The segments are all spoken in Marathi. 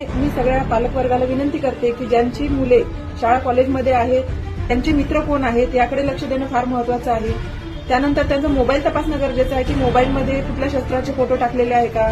मी सगळ्या पालकवर्गाला विनंती करते की ज्यांची मुले शाळा कॉलेजमध्ये आहेत त्यांचे मित्र कोण आहेत याकडे लक्ष देणं फार महत्वाचं आहे. त्यानंतर त्यांचा मोबाईल तपासणं गरजेचं आहे की मोबाईलमध्ये कुठल्या शस्त्राचे फोटो टाकलेले आहे का.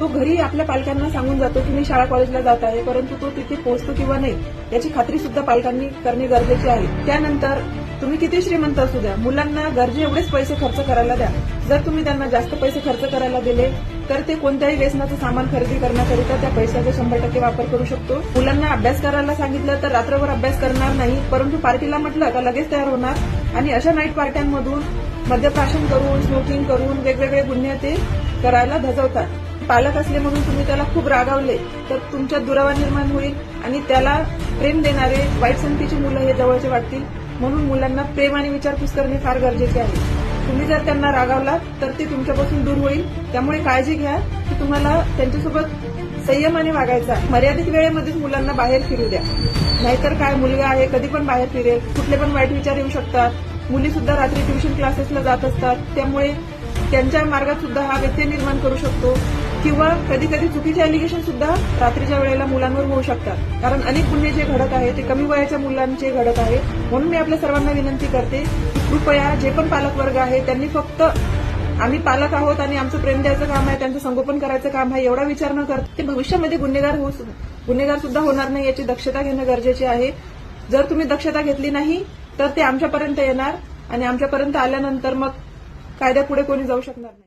तो घरी आपल्या पालकांना सांगून जातो की मी शाळा कॉलेजला जात आहे, परंतु तो तिथे पोहोचतो किंवा नाही याची खात्री सुद्धा पालकांनी करणे गरजेचे आहे. त्यानंतर तुम्ही किती श्रीमंत असू द्या, मुलांना गरजे एवढेच पैसे खर्च करायला द्या. जर तुम्ही त्यांना जास्त पैसे खर्च करायला दिले तर ते कोणत्याही व्यसनाचं सामान खरेदी करण्याकरिता त्या पैशाचा 100% वापर करू शकतो. मुलांना अभ्यास करायला सांगितलं तर रात्रभर अभ्यास करणार नाही, परंतु पार्टीला म्हटलं का लगेच तयार होणार आणि अशा नाईट पार्ट्यांमधून मद्यप्राशन करून स्मोकिंग करून वेगवेगळे गुन्हे ते करायला धजवतात. पालक असले म्हणून तुम्ही त्याला खूप रागावले तर तुमच्यात दुरावा निर्माण होईल आणि त्याला प्रेम देणारे वाईट संगतीची मुलं हे जवळचे वाटतील. म्हणून मुलांना प्रेम आणि विचारपूस करणे फार गरजेचे आहे. तुम्ही जर त्यांना रागावलात तर ते तुमच्यापासून दूर होईल. त्यामुळे काळजी घ्या की तुम्हाला त्यांच्यासोबत संयमाने वागायचं आहे. मर्यादित वेळेमध्येच मुलांना बाहेर फिरू द्या, नाहीतर काय मुलगा आहे कधी पण बाहेर फिरेल, कुठले पण वाईट विचार येऊ शकतात. मुली सुद्धा रात्री ट्युशन क्लासेसला जात असतात, त्यामुळे त्यांच्या मार्गात सुद्धा हा व्यत्यय निर्माण करू शकतो किंवा कधी कधी चुकीचे अलिगेशन सुद्धा रात्रीच्या वेळेला मुलांवर होऊ शकतात. कारण अनेक गुन्हे जे घडत आहेत ते कमी वयाच्या मुलांचे घडत आहेत. म्हणून मी आपल्या सर्वांना विनंती करते की कृपया जे पण पालकवर्ग आहे त्यांनी फक्त आम्ही पालक आहोत आणि आमचं प्रेम द्यायचं काम आहे, त्यांचं संगोपन करायचं काम आहे एवढा विचार न करता ते भविष्यामध्ये गुन्हेगार सुद्धा होणार नाही याची दक्षता घेणं गरजेचे आहे. जर तुम्ही दक्षता घेतली नाही तर ते आमच्यापर्यंत येणार आणि आमच्यापर्यंत आल्यानंतर मग कायद्यापुढे कोणी जाऊ शकणार नाही.